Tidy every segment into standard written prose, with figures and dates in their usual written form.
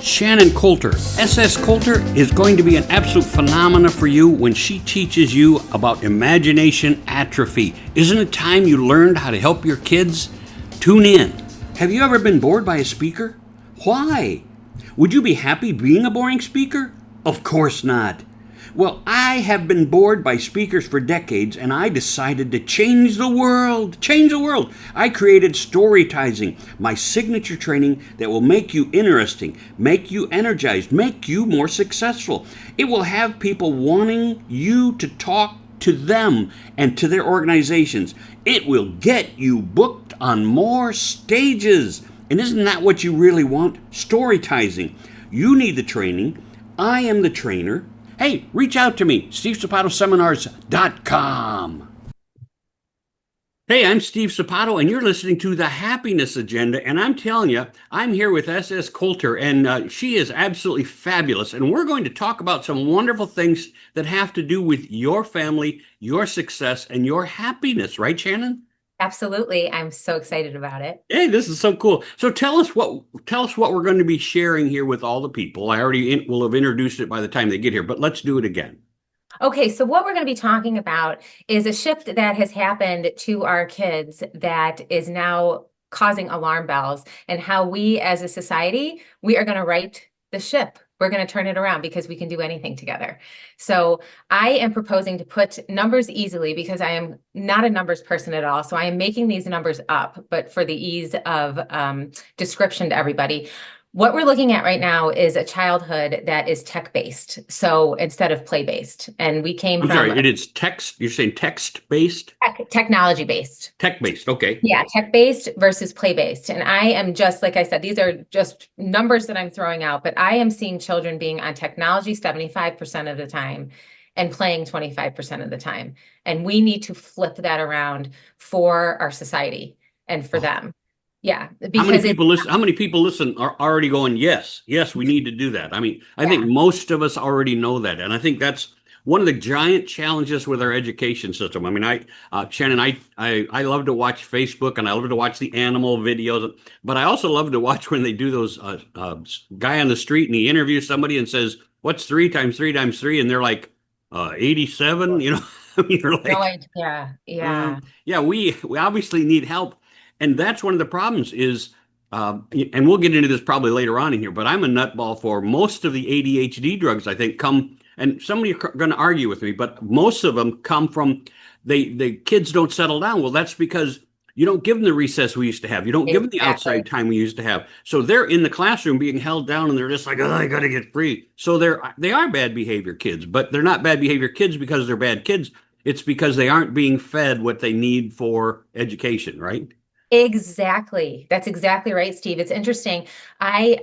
Shannon Coulter. SS Coulter is going to be an absolute phenomena for you when she teaches you about imagination atrophy. Isn't it time you learned how to help your kids? Tune in. Have you ever been bored by a speaker? Why? Would you be happy being a boring speaker? Of course not. Well, I have been bored by speakers for decades, and I decided to change the world. Change the world. I created Storytizing, my signature training that will make you interesting, make you energized, make you more successful. It will have people wanting you to talk to them and to their organizations. It will get you booked on more stages. And isn't that what you really want? Storytizing. You need the training. I am the trainer. Hey, reach out to me, stevesapatoseminars.com. Hey, I'm Steve Sapato, and you're listening to The Happiness Agenda, and I'm telling you, I'm here with SS Coulter, and she is absolutely fabulous, and we're going to talk about some wonderful things that have to do with your family, your success, and your happiness, right, Shannon? Absolutely. I'm so excited about it. Hey, this is so cool. So tell us what we're going to be sharing here with all the people. I already will have introduced it by the time they get here, but let's do it again. Okay, so what we're going to be talking about is a shift that has happened to our kids that is now causing alarm bells, and how we as a society, we are going to right the ship. We're going to turn it around because we can do anything together. So I am proposing to put numbers easily, because I am not a numbers person at all. So I am making these numbers up, but for the ease of description to everybody. What we're looking at right now is a childhood that is tech-based, so instead of play-based. And we came I'm from sorry, it is text. You're saying text-based? technology-based. Tech-based, okay. Yeah, tech-based versus play-based. And I am just, like I said, these are just numbers that I'm throwing out, but I am seeing children being on technology 75% of the time and playing 25% of the time. And we need to flip that around for our society and for them. Yeah, How many because people listen? How many people listen are already going, yes, we need to do that. I mean, I think most of us already know that, and I think that's one of the giant challenges with our education system. I mean, Shannon, I love to watch Facebook, and I love to watch the animal videos, but I also love to watch when they do those guy on the street and he interviews somebody and says, "What's 3 times 3 times 3?" And they're like, 87. You know, I mean, you're like, yeah, we obviously need help. And that's one of the problems is, and we'll get into this probably later on in here, but I'm a nutball for most of the ADHD drugs, I think, come, and somebody are going to argue with me, but most of them come from, the kids don't settle down. Well, that's because you don't give them the recess we used to have. You don't give them the outside time we used to have. So they're in the classroom being held down, and they're just like, oh, I got to get free. So they are bad behavior kids, but they're not bad behavior kids because they're bad kids. It's because they aren't being fed what they need for education, right? Exactly. That's exactly right, Steve. It's interesting. I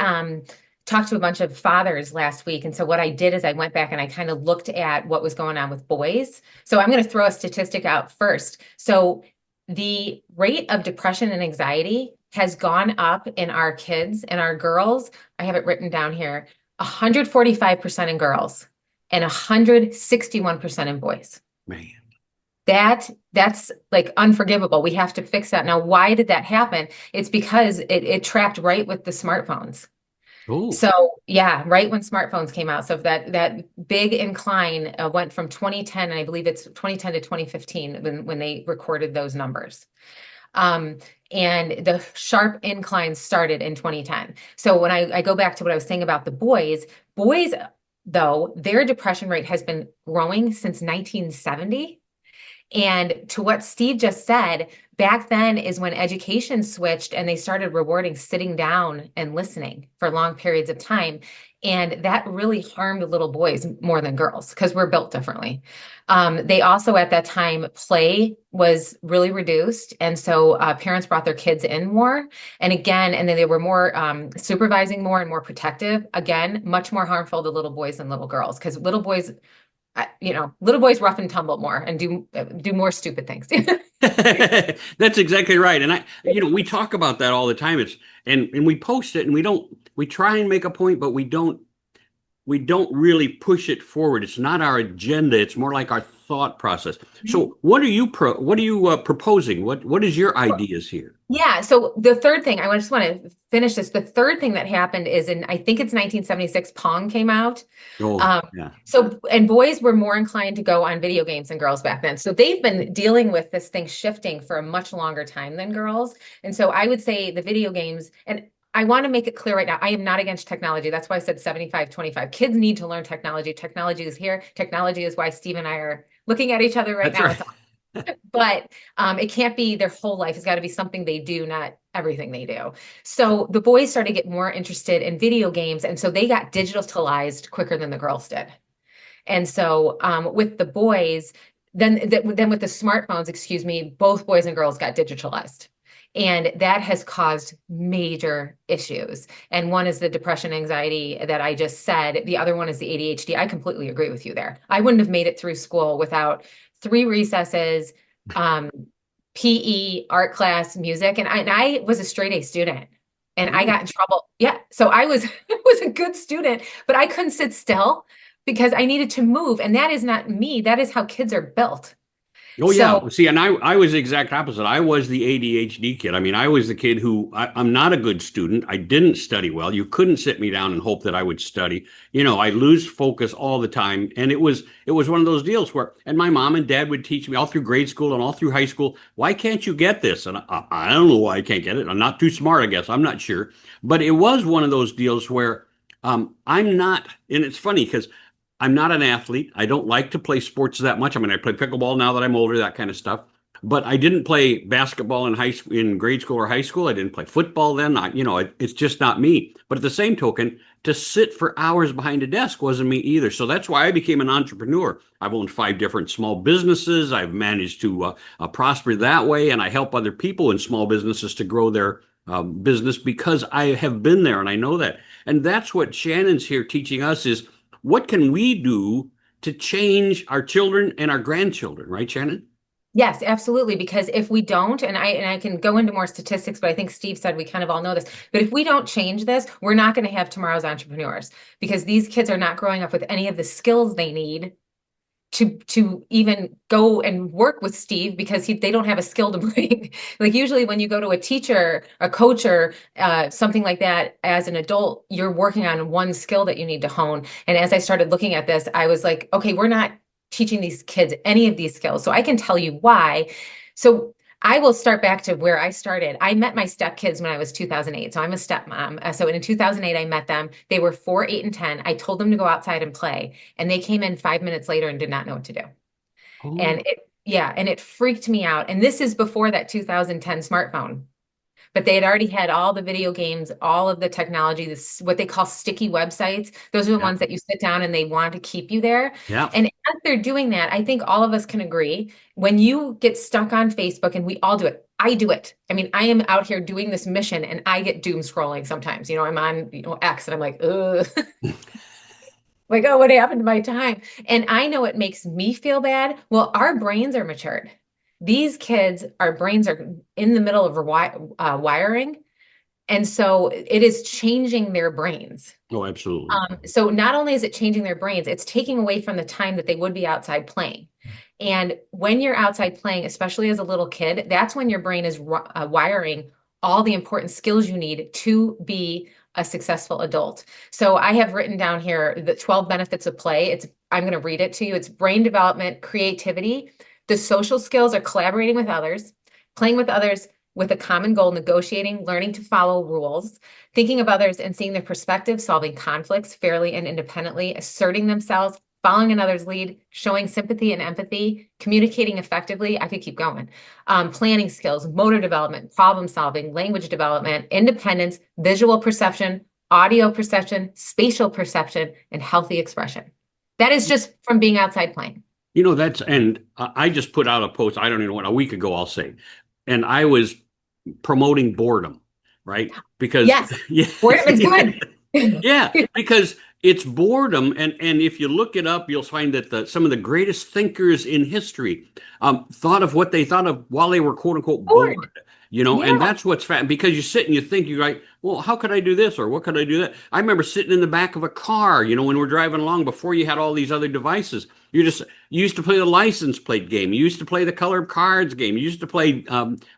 talked to a bunch of fathers last week. And so what I did is I went back and I kind of looked at what was going on with boys. So I'm going to throw a statistic out first. So the rate of depression and anxiety has gone up in our kids and our girls. I have it written down here, 145% in girls and 161% in boys. Man. That's like unforgivable. We have to fix that. Now, why did that happen? It's because it trapped right with the smartphones. Ooh. So yeah, right when smartphones came out. So that big incline went from 2010, and I believe it's 2010 to 2015 when they recorded those numbers. And the sharp incline started in 2010. So when I go back to what I was saying about the boys, though, their depression rate has been growing since 1970. And to what Steve just said, back then is when education switched and they started rewarding sitting down and listening for long periods of time. And that really harmed little boys more than girls because we're built differently. They also, at that time, play was really reduced. And so parents brought their kids in more. And then they were more supervising more and more protective. Again, much more harmful to little boys than little girls, because little boys rough and tumble more and do more stupid things. That's exactly right. And we talk about that all the time. And we post it, and we try and make a point, but we don't we don't really push it forward. It's not our agenda. It's more like our thought process. So what are you proposing? What is your ideas here? Yeah. So the third thing, I just want to finish this. The third thing that happened is I think it's 1976, Pong came out. Oh, Um, yeah. and boys were more inclined to go on video games than girls back then. So they've been dealing with this thing shifting for a much longer time than girls. And so I would say the video games, and I want to make it clear right now, I am not against technology. That's why I said 75-25. Kids need to learn technology. Technology is here. Technology is why Steve and I are looking at each other right That's now. right. But it can't be their whole life. It's got to be something they do, not everything they do. So the boys started to get more interested in video games. And so they got digitalized quicker than the girls did. And so with the boys, then with the smartphones, excuse me, both boys and girls got digitalized. And that has caused major issues. And one is the depression, anxiety that I just said. The other one is the ADHD. I completely agree with you there. I wouldn't have made it through school without 3 recesses, um, PE, art class, music. And I was a straight A student and I got in trouble. Yeah. So I was, I was a good student, but I couldn't sit still because I needed to move. And that is not me. That is how kids are built. Oh yeah. So See, and I was the exact opposite. I was the ADHD kid. I mean, I was the kid who I'm not a good student. I didn't study well. You couldn't sit me down and hope that I would study. I lose focus all the time. And it was one of those deals where, and my mom and dad would teach me all through grade school and all through high school, why can't you get this? And I don't know why I can't get it. I'm not too smart, I guess. I'm not sure. But it was one of those deals where I'm not, and it's funny because I'm not an athlete. I don't like to play sports that much. I mean, I play pickleball now that I'm older, that kind of stuff. But I didn't play basketball in high school, in grade school or high school. I didn't play football then. It's just not me. But at the same token, to sit for hours behind a desk wasn't me either. So that's why I became an entrepreneur. I've owned 5 different small businesses. I've managed to prosper that way, and I help other people in small businesses to grow their business because I have been there and I know that. And that's what Shannon's here teaching us is what can we do to change our children and our grandchildren, right, Shannon? yes, absolutely. Because if we don't, and I can go into more statistics, but I think Steve said we kind of all know this. But if we don't change this, we're not going to have tomorrow's entrepreneurs because these kids are not growing up with any of the skills they need to even go and work with Steve because they don't have a skill to bring. Like usually when you go to a teacher, a coach, or something like that as an adult, you're working on one skill that you need to hone. And as I started looking at this, I was like, okay, we're not teaching these kids any of these skills. So I can tell you why. So I will start back to where I started. I met my stepkids when I was 2008. So I'm a stepmom. So in 2008, I met them. They were 4, 8, and 10. I told them to go outside and play. And they came in 5 minutes later and did not know what to do. Oh, And it freaked me out. And this is before that 2010 smartphone. But they had already had all the video games, all of the technology, this what they call sticky websites. Those are the yeah, ones that you sit down and they want to keep you there. yeah. And as they're doing that, I think all of us can agree when you get stuck on Facebook, and we all do it. I do it. I mean, I am out here doing this mission and I get doom scrolling sometimes. I'm on, X and I'm like, ugh. Like, oh, what happened to my time? And I know it makes me feel bad. Well, our brains are matured. These kids, our brains are in the middle of wiring. And so it is changing their brains. Oh, absolutely. So not only is it changing their brains, it's taking away from the time that they would be outside playing. And when you're outside playing, especially as a little kid, that's when your brain is wiring all the important skills you need to be a successful adult. So I have written down here the 12 benefits of play. I'm going to read it to you. It's brain development, creativity. The social skills are collaborating with others, playing with others with a common goal, negotiating, learning to follow rules, thinking of others and seeing their perspective, solving conflicts fairly and independently, asserting themselves, following another's lead, showing sympathy and empathy, communicating effectively. I could keep going. Planning skills, motor development, problem solving, language development, independence, visual perception, audio perception, spatial perception, and healthy expression. That is just from being outside playing. And I just put out a post, I don't even know what, a week ago, I'll say. And I was promoting boredom, right? Because Yes, yeah, boredom is good. yeah, because it's boredom, and if you look it up, you'll find that some of the greatest thinkers in history thought of what they thought of while they were quote unquote Bored. bored. and Yeah, that's what's fat because you sit and you think you're like, well, how could I do this or what could I do that? I remember sitting in the back of a car, when we're driving along before you had all these other devices. You used to play the license plate game. You used to play the color of cards game. You used to play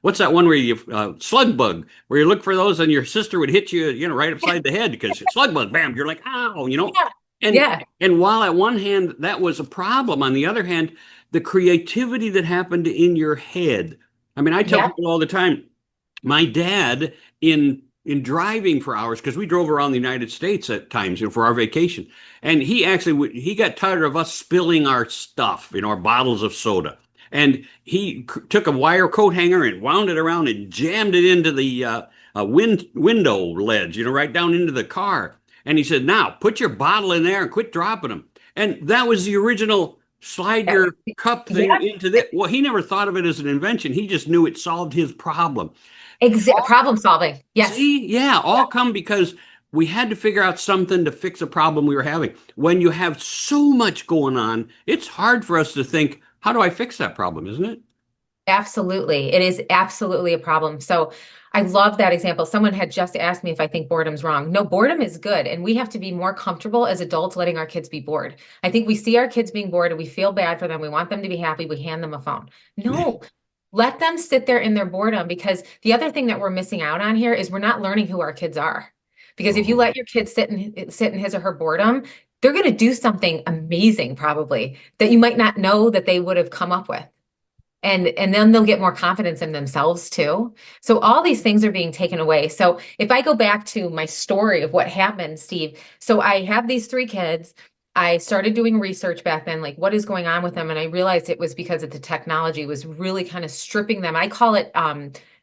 what's that one where you slug bug where you look for those and your sister would hit you, right upside the head because slug bug, bam, you're like, ow. yeah, And yeah, and while at one hand that was a problem, on the other hand, the creativity that happened in your head. I mean, I tell yeah. people all the time, my dad in driving for hours because we drove around the United States at times, for our vacation, and he got tired of us spilling our stuff, our bottles of soda, and he took a wire coat hanger and wound it around and jammed it into the window ledge, right down into the car. And he said, "Now put your bottle in there and quit dropping them." And that was the original slide Yeah. your cup thing Yeah. into this. Well, he never thought of it as an invention. He just knew it solved his problem. Problem solving. Yes. See, yeah, all come because we had to figure out something to fix a problem we were having. When you have so much going on, it's hard for us to think, how do I fix that problem, isn't it? Absolutely. It is absolutely a problem. So I love that example. Someone had just asked me if I think boredom's wrong. No, boredom is good. And we have to be more comfortable as adults letting our kids be bored. I think we see our kids being bored and we feel bad for them. We want them to be happy. We hand them a phone. No, let them sit there in their boredom because the other thing that we're missing out on here is we're not learning who our kids are. Because if you Oh, let your kids sit in his or her boredom, they're going to do something amazing probably that you might not know that they would have come up with. And then they'll get more confidence in themselves too. So all these things are being taken away. So if I go back to my story of what happened, Steve, so I have these three kids. I started doing research back then, like what is going on with them, and I realized it was because of the technology was really kind of stripping them. I call it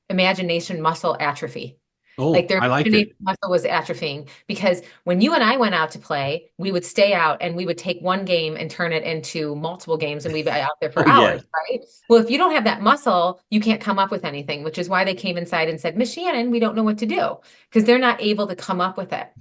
imagination muscle atrophy. Like oh, their I like imagination it. muscle was atrophying because when you and I went out to play, we would stay out and we would take one game and turn it into multiple games and we'd be out there for Oh, yeah. hours, right? Well, if you don't have that muscle, you can't come up with anything, which is why they came inside and said, Miss Shannon, we don't know what to do because they're not able to come up with it.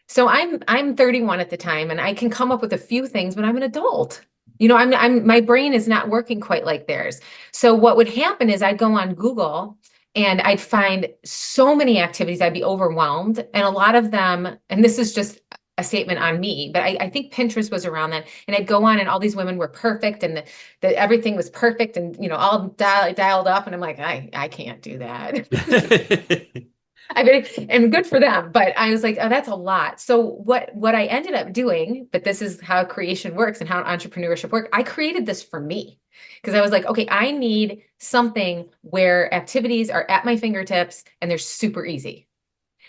So I'm 31 at the time and I can come up with a few things, but I'm an adult. I'm my brain is not working quite like theirs. So what would happen is I'd go on Google and I'd find so many activities, I'd be overwhelmed. And a lot of them, and this is just a statement on me, but I think Pinterest was around then. And I'd go on and all these women were perfect and everything was perfect and all dialed up. And I'm like, I can't do that. I mean, and good for them, but I was like, oh, that's a lot. So what I ended up doing, but this is how creation works and how entrepreneurship works. I created this for me because I was like, okay, I need something where activities are at my fingertips and they're super easy.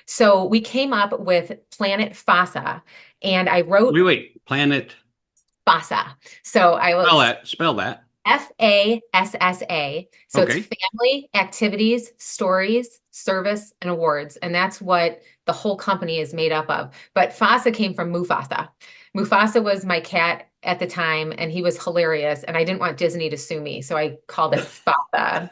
So we came up with Planet Fassa, and I Wait, wrote wait. Planet. Fassa. So I will Spell that. Spell that. FASSA. So it's Okay. family, activities, stories, service, and awards. And that's what the whole company is made up of. But Fasa came from Mufasa. Mufasa was my cat at the time, and he was hilarious. And I didn't want Disney to sue me, so I called it Fasa.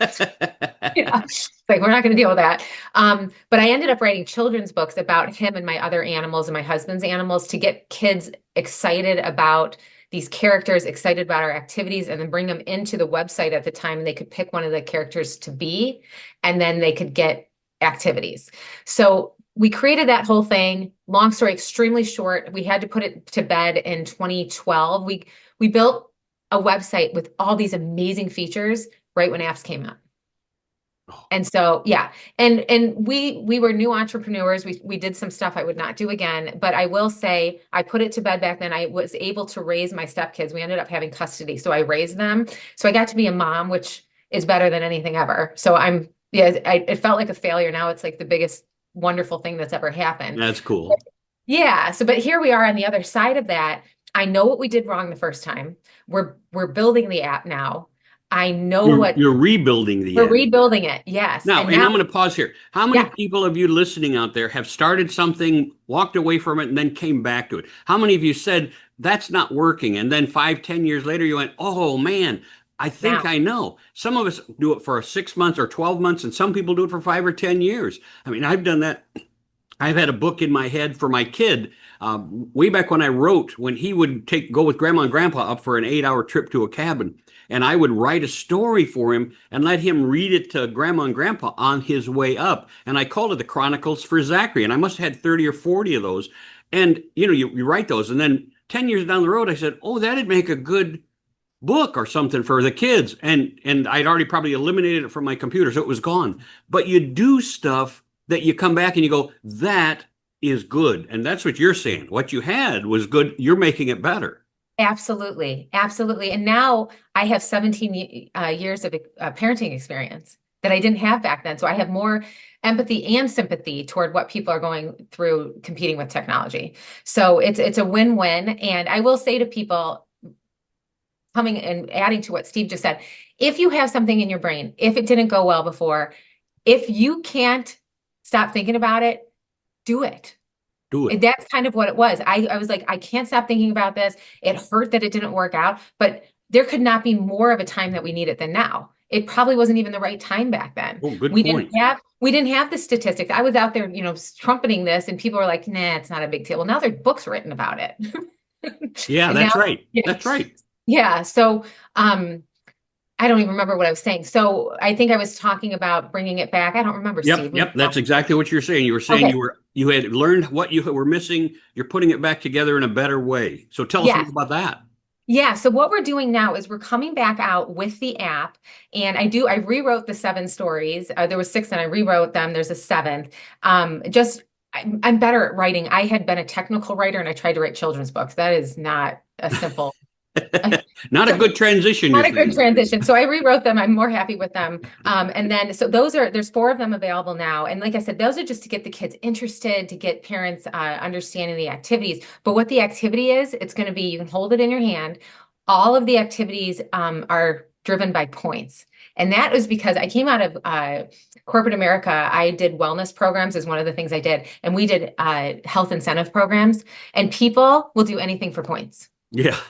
Yeah, it's like we're not going to deal with that. But I ended up writing children's books about him and my other animals and my husband's animals to get kids excited about these characters, excited about our activities, and then bring them into the website at the time, and they could pick one of the characters to be, and then they could get activities. So we created that whole thing. Long story, extremely short. We had to put it to bed in 2012. We built a website with all these amazing features right when apps came out. And so, yeah, and we were new entrepreneurs. We did some stuff I would not do again, but I will say I put it to bed back then. I was able to raise my stepkids. We ended up having custody, so I raised them. So I got to be a mom, which is better than anything ever. So yeah, it felt like a failure. Now it's like the biggest wonderful thing that's ever happened. That's cool. Yeah. So, but here we are on the other side of that. I know what we did wrong the first time. We're building the app now. I know what You're rebuilding the we're app. rebuilding it. Yes. Now, And and now, I'm going to pause here. How many yeah. people of you listening out there have started something, walked away from it, and then came back to it? How many of you said that's not working, and then 5, 10 years later you went, "Oh man, I think Now, I know." Some of us do it for 6 months or 12 months, and some people do it for 5 or 10 years. I mean, I've done that. I've had a book in my head for my kid way back when I wrote, when he would go with grandma and grandpa up for an 8-hour trip to a cabin. And I would write a story for him and let him read it to grandma and grandpa on his way up. And I called it the Chronicles for Zachary. And I must have had 30 or 40 of those. And, you write those. And then 10 years down the road, I said, oh, that'd make a good book or something for the kids. And I'd already probably eliminated it from my computer, so it was gone. But you do stuff that you come back and you go, that is good. And that's what you're saying. What you had was good. You're making it better. Absolutely. Absolutely. And now I have 17 years of parenting experience that I didn't have back then. So I have more empathy and sympathy toward what people are going through competing with technology. So it's a win-win. And I will say to people, coming and adding to what Steve just said, if you have something in your brain, if it didn't go well before, if you can't stop thinking about it, do it. Do it. That's kind of what it was. I was like, I can't stop thinking about this. It hurt that it didn't work out, but there could not be more of a time that we need it than now. It probably wasn't even the right time back then. Oh, good we point. didn't have the statistics. I was out there, trumpeting this, and people were like, nah, it's not a big deal. Well, now there's books written about it. Yeah, that's right. Yeah. That's right. Yeah. So, I don't even remember what I was saying. So I think I was talking about bringing it back. I don't remember, Steve. Yep. That's exactly what you're saying. You were saying Okay. you had learned what you were missing. You're putting it back together in a better way. So tell us Yes. more about that. Yeah. So what we're doing now is we're coming back out with the app, and I rewrote the 7 stories. There was 6 and I rewrote them. There's a 7th. I'm better at writing. I had been a technical writer and I tried to write children's books. That is not a simple Not a good transition. Not a good transition. So I rewrote them. I'm more happy with them. And then, so there's 4 of them available now. And like I said, those are just to get the kids interested, to get parents understanding the activities. But what the activity is, it's going to be, you can hold it in your hand. All of the activities are driven by points. And that was because I came out of corporate America. I did wellness programs is one of the things I did. And we did health incentive programs. And people will do anything for points. Yeah.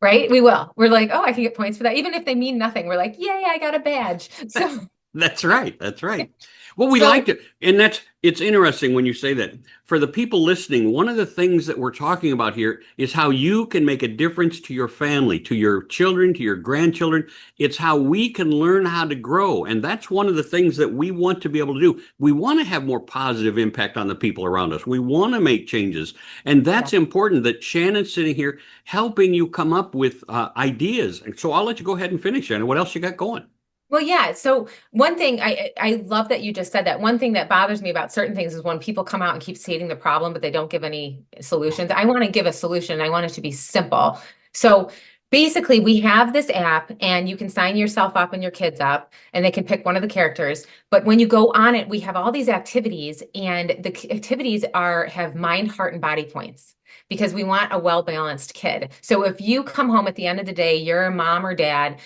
Right? We will. We're like, oh, I can get points for that. Even if they mean nothing, we're like, yay, I got a badge. So That's right. That's right. Well, we liked it. And it's interesting when you say that. For the people listening, one of the things that we're talking about here is how you can make a difference to your family, to your children, to your grandchildren. It's how we can learn how to grow. And that's one of the things that we want to be able to do. We want to have more positive impact on the people around us. We want to make changes. And that's important that Shannon's sitting here helping you come up with ideas. And so I'll let you go ahead and finish, Shannon. What else you got going? Well, yeah. So one thing I love that you just said that. One thing that bothers me about certain things is when people come out and keep stating the problem, but they don't give any solutions. I want to give a solution. I want it to be simple. So basically, we have this app and you can sign yourself up and your kids up and they can pick one of the characters. But when you go on it, we have all these activities, and the activities have mind, heart, and body points, because we want a well-balanced kid. So if you come home at the end of the day, you're a mom or dad,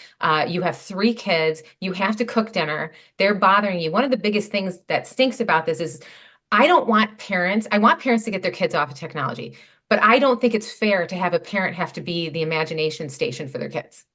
you have 3 kids, you have to cook dinner, they're bothering you. One of the biggest things that stinks about this is I want parents to get their kids off of technology, but I don't think it's fair to have a parent have to be the imagination station for their kids.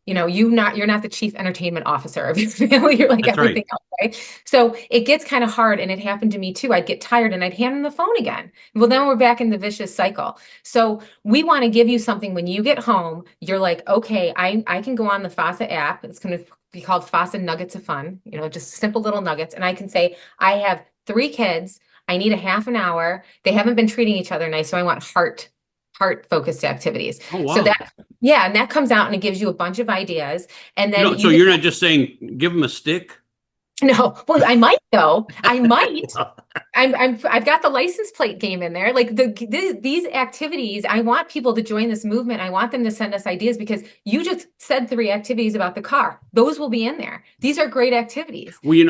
You're not the chief entertainment officer of your family. You're like That's everything right. else, right? So it gets kind of hard, and it happened to me too. I'd get tired and I'd hand them the phone again. Well, then we're back in the vicious cycle. So we want to give you something when you get home. You're like, okay, I can go on the FASA app. It's going to be called FASA Nuggets of Fun. Just simple little nuggets, and I can say I have 3 kids. I need a half an hour. They haven't been treating each other nice, so I want heart focused activities. Oh, wow. So and that comes out and it gives you a bunch of ideas. And then So you're not just saying give them a stick. No, well, I might though. I might. I've got the license plate game in there. Like these activities, I want people to join this movement. I want them to send us ideas, because you just said 3 activities about the car. Those will be in there. These are great activities. Well, you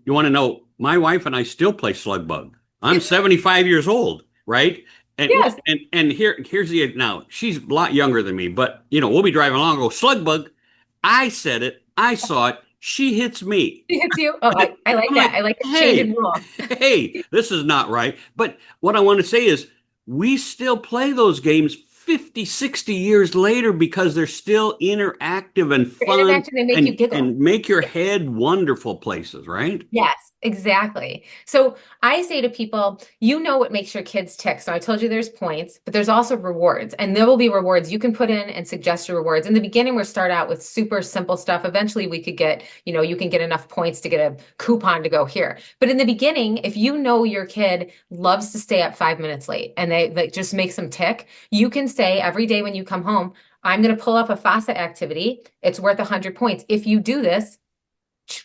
want to know, my wife and I still play slug bug. I'm 75 years old, right? And Yes. and here's now she's a lot younger than me, but we'll be driving along, go slug bug. I said it, I saw it. She hits me. She hits you. Oh, I like that. I like the change in rule. Hey, this is not right. But what I want to say is we still play those games 50, 60 years later, because they're still interactive and fun. Interactive, they make you giggle. And make your head wonderful places, right? Yes, Exactly. So I say to people, you know what makes your kids tick. So I told you there's points, but there's also rewards. And there will be rewards you can put in and suggest your rewards. In the beginning, we'll start out with super simple stuff. Eventually we could get, you can get enough points to get a coupon to go here. But in the beginning, if you know your kid loves to stay up 5 minutes late and they like just makes them tick, you can say every day when you come home, I'm going to pull up a FASA activity. It's worth 100 points. If you do this,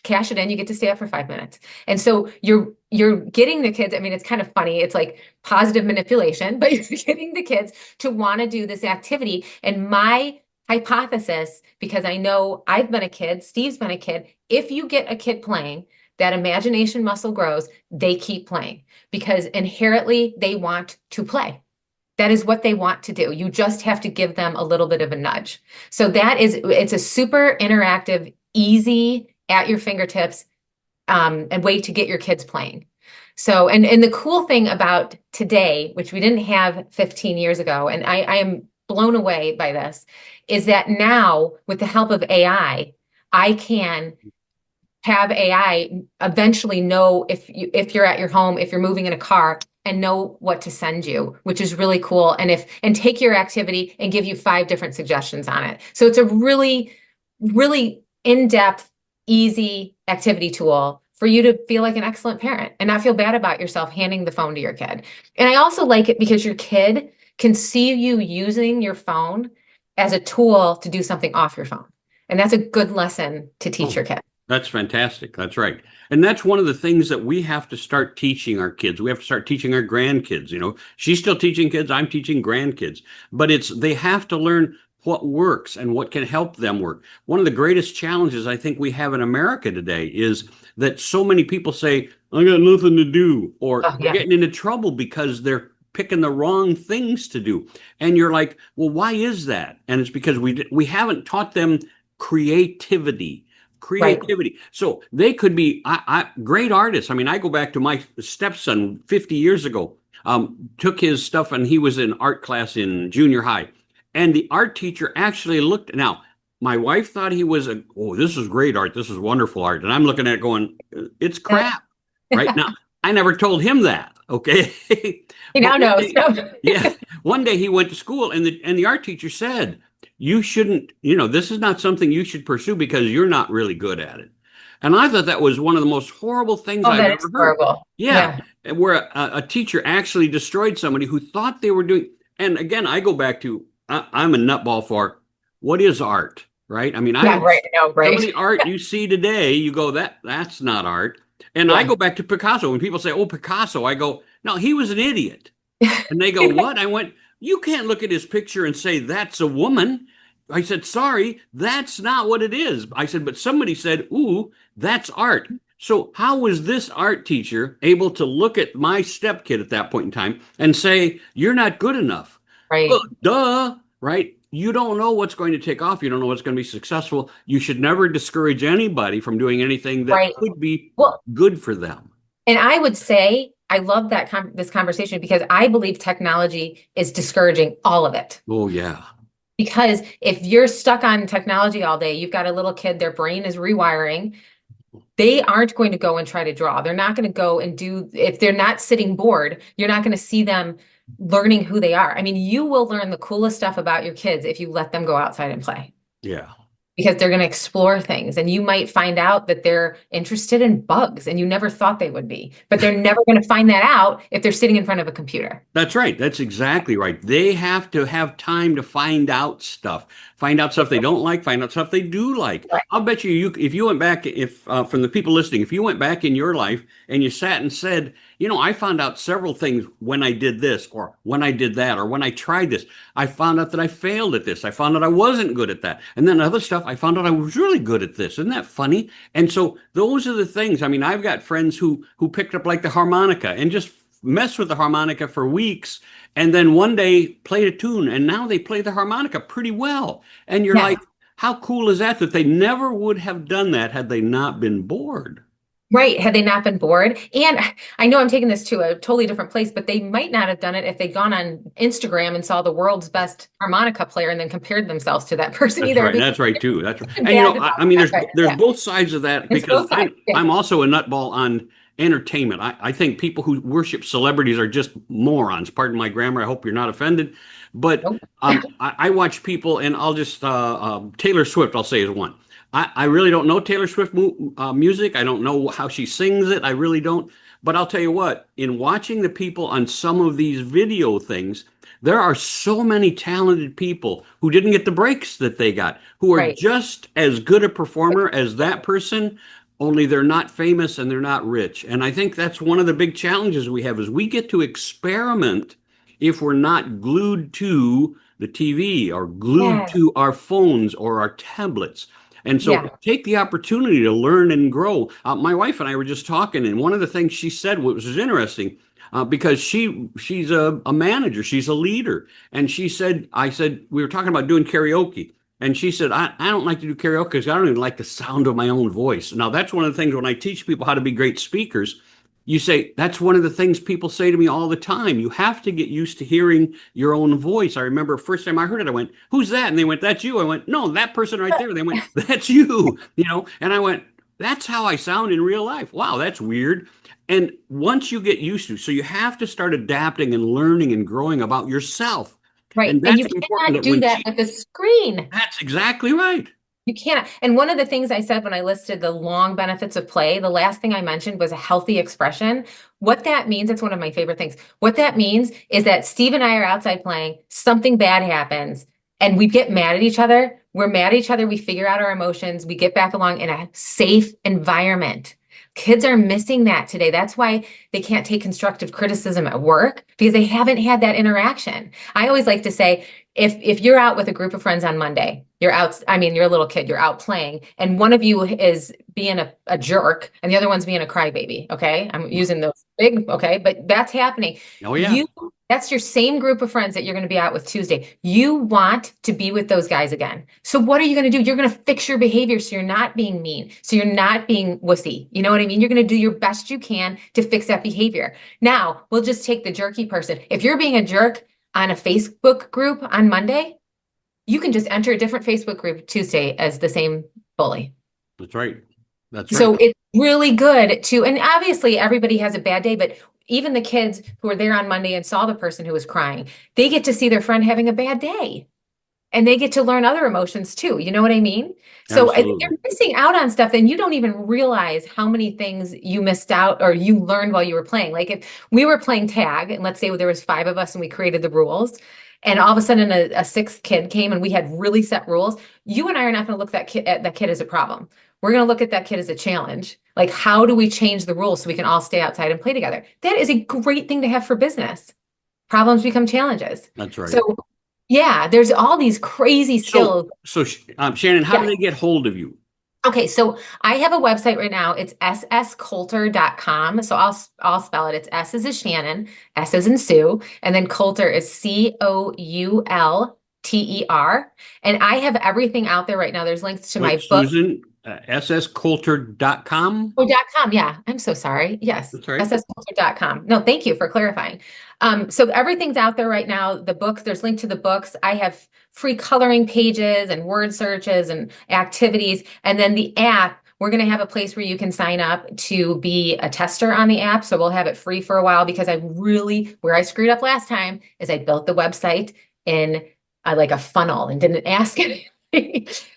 cash it in, you get to stay up for 5 minutes. And so you're getting the kids, I mean, it's kind of funny. It's like positive manipulation, but you're getting the kids to want to do this activity. And my hypothesis, because I know I've been a kid, Steve's been a kid, if you get a kid playing, that imagination muscle grows, they keep playing because inherently they want to play. That is what they want to do. You just have to give them a little bit of a nudge. So it's a super interactive, easy, at your fingertips, a way to get your kids playing. So, and the cool thing about today, which we didn't have 15 years ago, and I am blown away by this, is that now with the help of AI, I can have AI eventually know if you're at your home, if you're moving in a car, and know what to send you, which is really cool. And take your activity and give you 5 different suggestions on it. So it's a really, really in-depth, easy activity tool for you to feel like an excellent parent and not feel bad about yourself handing the phone to your kid. And I also like it because your kid can see you using your phone as a tool to do something off your phone. And that's a good lesson to teach your kid. That's fantastic. That's right. And that's one of the things that we have to start teaching our kids. We have to start teaching our grandkids. She's still teaching kids. I'm teaching grandkids. But they have to learn what works and what can help them work. One of the greatest challenges I think we have in America today is that so many people say, I got nothing to do, or they're getting into trouble because they're picking the wrong things to do. And you're like, well, why is that? And it's because we haven't taught them creativity. Right. So they could be great artists. I mean, I go back to my stepson 50 years ago, took his stuff and he was in art class in junior high. And the art teacher actually looked. Now, my wife thought he was this is great art. This is wonderful art. And I'm looking at it going, it's crap. Right now, I never told him that. Okay. He now knows. Yeah. One day he went to school and the art teacher said, you shouldn't, this is not something you should pursue because you're not really good at it. And I thought that was one of the most horrible things I've ever heard. Horrible. Yeah. Where a teacher actually destroyed somebody who thought they were doing. And again, I go back to, I'm a nutball for what is art, right? I mean, some of the art you see today, you go, that's not art. And I go back to Picasso. When people say, oh, Picasso, I go, no, he was an idiot. And they go, what? I went, you can't look at his picture and say, that's a woman. I said, sorry, that's not what it is. I said, but somebody said, ooh, that's art. So how was this art teacher able to look at my stepkid at that point in time and say, you're not good enough? Right. Well, duh, right? You don't know what's going to take off. You don't know what's going to be successful. You should never discourage anybody from doing anything that could be good for them. And I would say, I love that this conversation because I believe technology is discouraging all of it. Oh, yeah. Because if you're stuck on technology all day, you've got a little kid, their brain is rewiring. They aren't going to go and try to draw. They're not going to go and if they're not sitting bored, you're not going to see them learning who they are. I mean, you will learn the coolest stuff about your kids if you let them go outside and play. Yeah. Because they're going to explore things and you might find out that they're interested in bugs and you never thought they would be, but they're never going to find that out if they're sitting in front of a computer. That's right. That's exactly right. They have to have time to find out stuff they don't like, find out stuff they do like. Right. I'll bet if you went back, from the people listening, if you went back in your life and you sat and said, I found out several things when I did this or when I did that or when I tried this, I found out that I failed at this. I found out I wasn't good at that. And then other stuff, I found out I was really good at this. Isn't that funny? And so those are the things. I mean, I've got friends who picked up like the harmonica and just messed with the harmonica for weeks and then one day played a tune and now they play the harmonica pretty well. And you're like, how cool is that they never would have done that had they not been bored? Right. Had they not been bored. And I know I'm taking this to a totally different place, but they might not have done it if they'd gone on Instagram and saw the world's best harmonica player and then compared themselves to that person either. Right. That's right too. That's right. And I mean, there's both sides of that because I'm also a nutball on entertainment. I think people who worship celebrities are just morons. Pardon my grammar. I hope you're not offended. But Nope. I watch people, and I'll just Taylor Swift, I'll say, is one. I really don't know Taylor Swift music. I don't know how she sings it. I really don't. But I'll tell you what, in watching the people on some of these video things, there are so many talented people who didn't get the breaks that they got, who are Right. just as good a performer as that person, only they're not famous and they're not rich. And I think that's one of the big challenges we have is we get to experiment if we're not glued to the TV or glued Yeah. to our phones or our tablets. And so Yeah. take the opportunity to learn and grow. My wife and I were just talking, and one of the things she said, which was interesting, because she's a manager, she's a leader, and she said, I said we were talking about doing karaoke, and she said I don't like to do karaoke because I don't even like the sound of my own voice. Now that's one of the things when I teach people how to be great speakers. You say that's one of the things people say to me all the time. You have to get used to hearing your own voice. I remember first time I heard it, I went, "Who's that?" And they went, "That's you." I went, "No, that person right there." They went, "That's you." And I went, "That's how I sound in real life." Wow, that's weird. And once you get used to, so you have to start adapting and learning and growing about yourself. Right. And And that's you important cannot that do when that with a screen. that's exactly right. You cannot. And one of the things I said when I listed the long benefits of play, the last thing I mentioned was a healthy expression. What that means, it's one of my favorite things. What that means is that Steve and I are outside playing, something bad happens, and we get mad at each other. We're mad at each other. We figure out our emotions. We get back along in a safe environment. Kids are missing that today. That's why they can't take constructive criticism at work because they haven't had that interaction. I always like to say, if you're out with a group of friends on Monday, you're out, I mean, you're a little kid, you're out playing, and one of you is being a jerk and the other one's being a crybaby. Okay. I'm using those big, okay, but that's happening. Oh yeah, You that's your same group of friends that you're going to be out with Tuesday. You want to be with those guys again. So what are you going to do? You're going to fix your behavior so you're not being mean. So you're not being wussy. You know what I mean? You're going to do your best you can to fix that behavior. Now, we'll just take the jerky person. If you're being a jerk on a Facebook group on Monday, you can just enter a different Facebook group Tuesday as the same bully. that's right. That's right. So it's really good to, and obviously everybody has a bad day, but even the kids who were there on Monday and saw the person who was crying, they get to see their friend having a bad day and they get to learn other emotions too. You know what I mean? So if Absolutely. you're missing out on stuff, then you don't even realize how many things you missed out or you learned while you were playing. Like if we were playing tag and let's say there was 5 of us and we created the rules and all of a sudden a sixth kid came and we had really set rules, you and I are not going to look at that kid as a problem. We're going to look at that kid as a challenge. Like, how do we change the rules so we can all stay outside and play together? That is a great thing to have for business. Problems become challenges. That's right. So yeah, there's all these crazy skills. So Shannon, how do Yeah. they get hold of you? Okay, so I have a website right now. It's sscoulter.com. So I'll spell it. It's S as in Shannon, S as in Sue, and then Coulter is Coulter. And I have everything out there right now. There's links to Wait, my book. Susan, sscoulter.com? Oh, .com. Yeah, I'm so sorry. Yes, That's right. ssculture.com. No, thank you for clarifying. So everything's out there right now. The books, there's link to the books. I have free coloring pages and word searches and activities. And then the app, we're going to have a place where you can sign up to be a tester on the app. So we'll have it free for a while because where I screwed up last time is I built the website in like a funnel and didn't ask anything.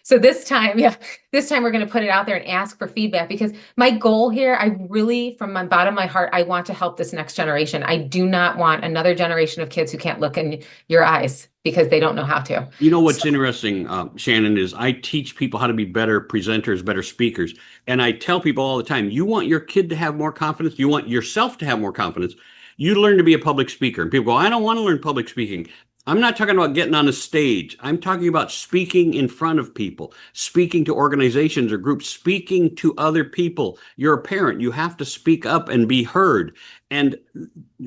So this time we're going to put it out there and ask for feedback because my goal here, I really, from my bottom of my heart, I want to help this next generation. I do not want another generation of kids who can't look in your eyes because they don't know how to. You know what's interesting, Shannon, is I teach people how to be better presenters, better speakers. And I tell people all the time, you want your kid to have more confidence, you want yourself to have more confidence, you learn to be a public speaker. And people go, I don't want to learn public speaking. I'm not talking about getting on a stage. I'm talking about speaking in front of people, speaking to organizations or groups, speaking to other people. You're a parent. You have to speak up and be heard. And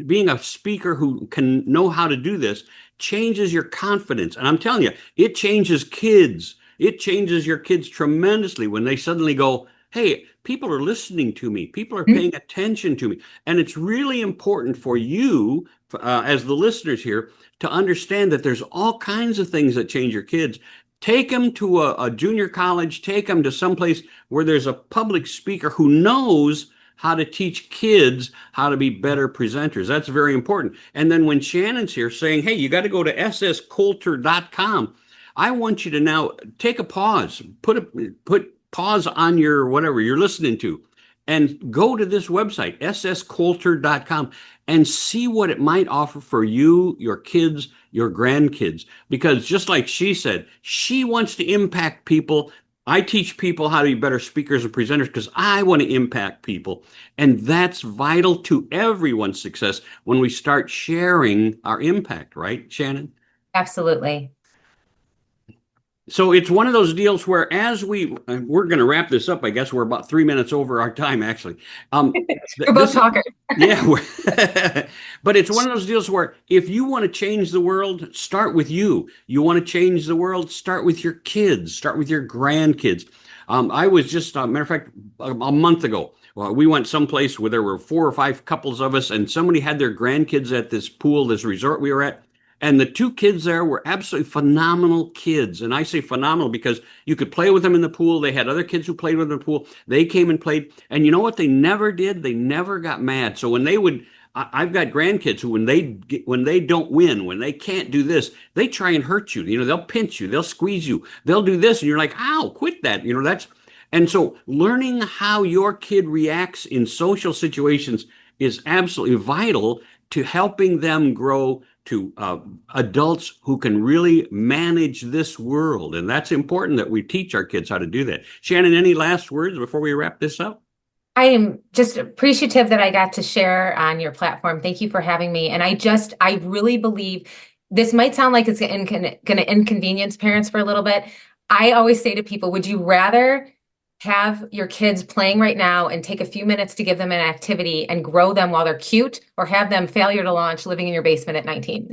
being a speaker who can know how to do this changes your confidence. And I'm telling you, it changes kids. It changes your kids tremendously when they suddenly go, hey, people are listening to me. People are paying attention to me. And it's really important for you, as the listeners here, to understand that there's all kinds of things that change your kids. Take them to a junior college, take them to someplace where there's a public speaker who knows how to teach kids how to be better presenters. That's very important. And then when Shannon's here saying, hey, you got to go to sscoulter.com, I want you to now take a pause, put pause on your whatever you're listening to, and go to this website, sscoulter.com, and see what it might offer for you, your kids, your grandkids. Because just like she said, she wants to impact people. I teach people how to be better speakers and presenters because I want to impact people. And that's vital to everyone's success when we start sharing our impact, right, Shannon? Absolutely. So it's one of those deals where as we're going to wrap this up, I guess we're about 3 minutes over our time, actually. We're both This is, talkers. yeah, but it's one of those deals where if you want to change the world, start with you. You want to change the world, start with your kids, start with your grandkids. I was just, matter of fact, a month ago, well, we went someplace where there were 4 or 5 couples of us, and somebody had their grandkids at this pool, this resort we were at. And the 2 kids there were absolutely phenomenal kids. And I say phenomenal because you could play with them in the pool. They had other kids who played with them in the pool. They came and played. And you know what they never did? They never got mad. So when they would, I've got grandkids who when they don't win, when they can't do this, they try and hurt you. You know, they'll pinch you, they'll squeeze you, they'll do this, and you're like, ow, quit that. You know, that's and so learning how your kid reacts in social situations is absolutely vital to helping them grow to adults who can really manage this world. And that's important that we teach our kids how to do that. Shannon, any last words before we wrap this up? I am just appreciative that I got to share on your platform. Thank you for having me. And I really believe this might sound like it's going to inconvenience parents for a little bit. I always say to people, would you rather have your kids playing right now and take a few minutes to give them an activity and grow them while they're cute, or have them failure to launch living in your basement at 19?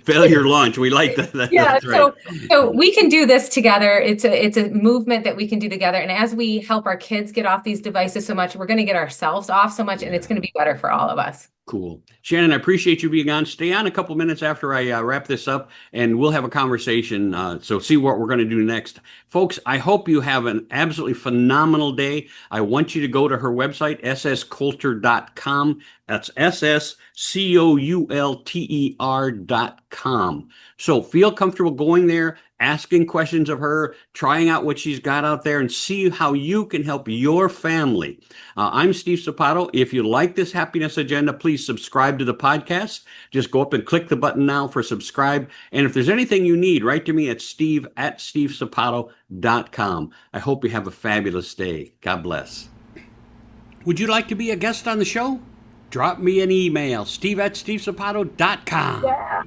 Failure launch. We like that. Yeah, That's right. so we can do this together. It's a movement that we can do together. And as we help our kids get off these devices so much, we're going to get ourselves off so much, and it's going to be better for all of us. Cool. Shannon, I appreciate you being on. Stay on a couple minutes after I wrap this up, and we'll have a conversation. So see what we're going to do next. Folks, I hope you have an absolutely phenomenal day. I want you to go to her website, sscoulter.com. That's sscoulter.com. So feel comfortable going there, asking questions of her, trying out what she's got out there, and see how you can help your family. I'm Steve Sapato. If you like this happiness agenda, please subscribe to the podcast. Just go up and click the button now for subscribe. And if there's anything you need, write to me at steve@stevesapato.com. I hope you have a fabulous day. God bless. Would you like to be a guest on the show? Drop me an email, steve@stevesapato.com. Yeah.